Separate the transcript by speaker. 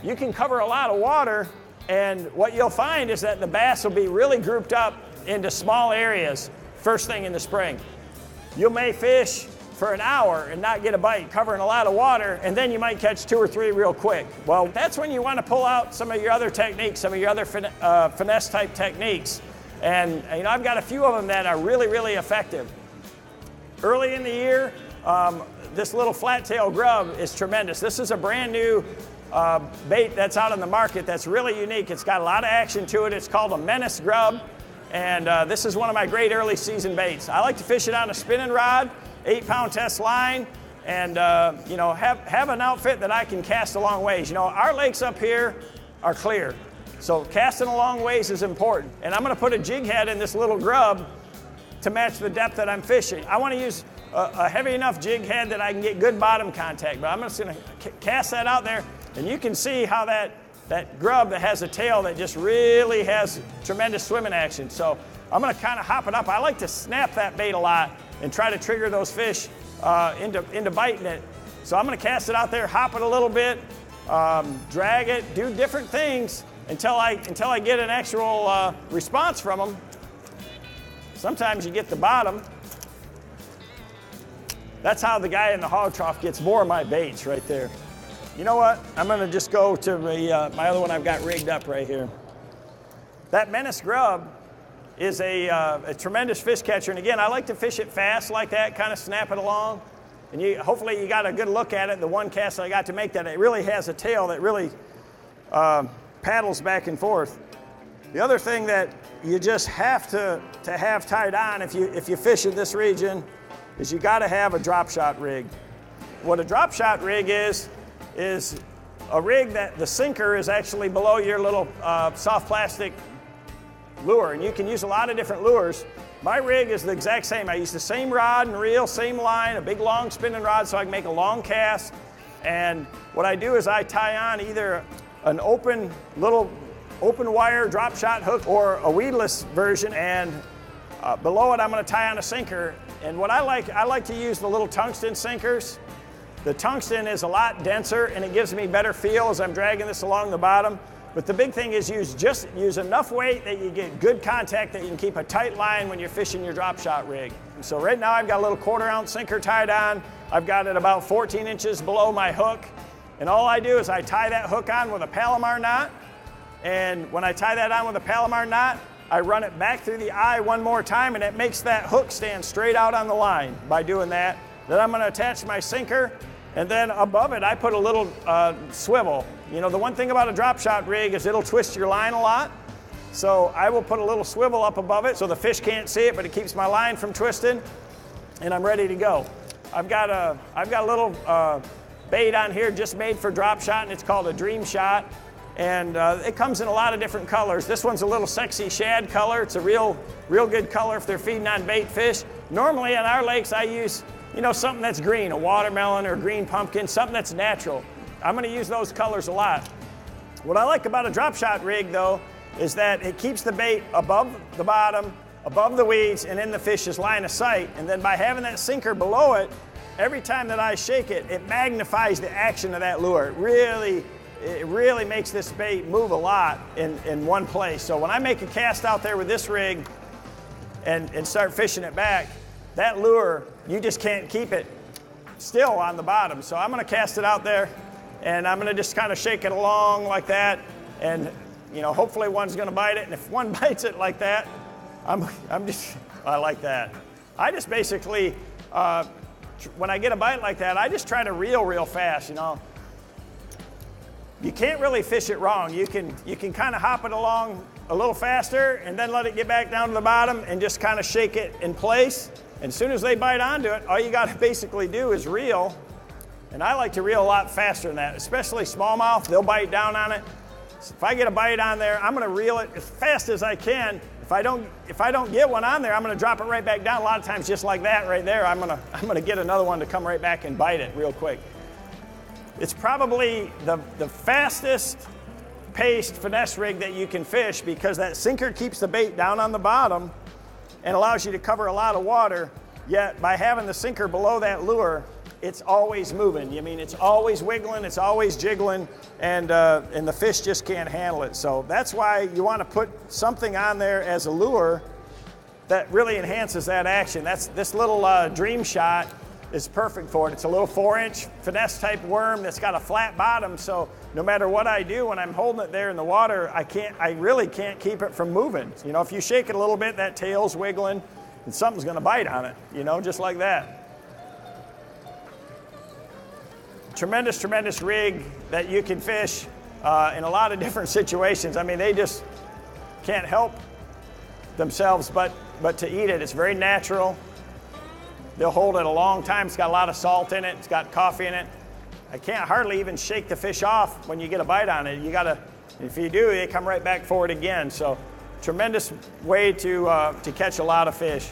Speaker 1: You can cover a lot of water, and what you'll find is that the bass will be really grouped up into small areas first thing in the spring. You may fish for an hour and not get a bite, covering a lot of water, and then you might catch 2 or 3 real quick. Well, that's when you want to pull out some of your other techniques, some of your other finesse type techniques. And you know, I've got a few of them that are really, really effective. Early in the year, this little flat tail grub is tremendous. This is a brand new bait that's out on the market that's really unique. It's got a lot of action to it. It's called a Finesse grub, and this is one of my great early season baits. I like to fish it on a spinning rod, 8-pound test line, and you know, have an outfit that I can cast a long ways. You know, our lakes up here are clear, so casting a long ways is important. And I'm going to put a jig head in this little grub to match the depth that I'm fishing. I want to use a heavy enough jig head that I can get good bottom contact, but I'm just going to cast that out there. And you can see how that grub that has a tail that just really has tremendous swimming action. So I'm going to kind of hop it up. I like to snap that bait a lot and try to trigger those fish into biting it. So I'm going to cast it out there, hop it a little bit, drag it, do different things until I get an actual response from them. Sometimes you get the bottom. That's how the guy in the hog trough gets more of my baits right there. You know what? I'm going to just go to my other one I've got rigged up right here. That Finesse grub is a tremendous fish catcher. And again, I like to fish it fast like that, kind of snap it along. And hopefully you got a good look at it. The one cast I got to make that it really has a tail that really paddles back and forth. The other thing that you just have to have tied on if you fish in this region is you got to have a drop shot rig. What a drop shot rig is a rig that the sinker is actually below your little soft plastic lure, and you can use a lot of different lures. My rig is the exact same. I use the same rod and reel, same line, a big long spinning rod so I can make a long cast. And what I do is I tie on either an open wire drop shot hook or a weedless version, and below it I'm going to tie on a sinker. And what I like to use the little tungsten sinkers. The tungsten is a lot denser and it gives me better feel as I'm dragging this along the bottom. But the big thing is use enough weight that you get good contact, that you can keep a tight line when you're fishing your drop shot rig. So right now I've got a little 1/4 ounce sinker tied on. I've got it about 14 inches below my hook. And all I do is I tie that hook on with a Palomar knot. And when I tie that on with a Palomar knot, I run it back through the eye one more time, and it makes that hook stand straight out on the line by doing that. Then I'm going to attach my sinker, and then above it I put a little swivel. You know, the one thing about a drop shot rig is it'll twist your line a lot. So I will put a little swivel up above it so the fish can't see it, but it keeps my line from twisting, and I'm ready to go. I've got a little bait on here just made for drop shot, and it's called a Dream Shot. And it comes in a lot of different colors. This one's a little sexy shad color. It's a real good color if they're feeding on bait fish. Normally on our lakes I use, you know, something that's green, a watermelon or a green pumpkin, something that's natural. I'm going to use those colors a lot. What I like about a drop shot rig though is that it keeps the bait above the bottom, above the weeds, and in the fish's line of sight. And then by having that sinker below it, every time that I shake it, it magnifies the action of that lure. It really makes this bait move a lot in one place. So when I make a cast out there with this rig and start fishing it back, that lure, you just can't keep it still on the bottom. So I'm going to cast it out there, and I'm going to just kind of shake it along like that, and you know, hopefully one's going to bite it. And if one bites it like that, I like that. I just basically, when I get a bite like that, I just try to reel real fast, you know. You can't really fish it wrong. You can kind of hop it along a little faster and then let it get back down to the bottom and just kind of shake it in place. And as soon as they bite onto it, all you got to basically do is reel. And I like to reel a lot faster than that, especially smallmouth. They'll bite down on it. So if I get a bite on there, I'm going to reel it as fast as I can. If If I don't get one on there, I'm going to drop it right back down. A lot of times, just like that right there, I'm gonna get another one to come right back and bite it real quick. It's probably the fastest paced finesse rig that you can fish, because that sinker keeps the bait down on the bottom and allows you to cover a lot of water. Yet by having the sinker below that lure, it's always moving. I mean, it's always wiggling, it's always jiggling, and the fish just can't handle it. So that's why you want to put something on there as a lure that really enhances that action. This little Dream Shot is perfect for it. It's a little 4-inch finesse type worm that's got a flat bottom, so no matter what I do when I'm holding it there in the water, I really can't keep it from moving. You know, if you shake it a little bit, that tail's wiggling and something's gonna bite on it, you know, just like that. Tremendous, tremendous rig that you can fish in a lot of different situations. I mean, they just can't help themselves but to eat it. It's very natural. They'll hold it a long time. It's got a lot of salt in it. It's got coffee in it. I can't hardly even shake the fish off when you get a bite on it. You gotta, if you do, they come right back for it again. So tremendous way to catch a lot of fish.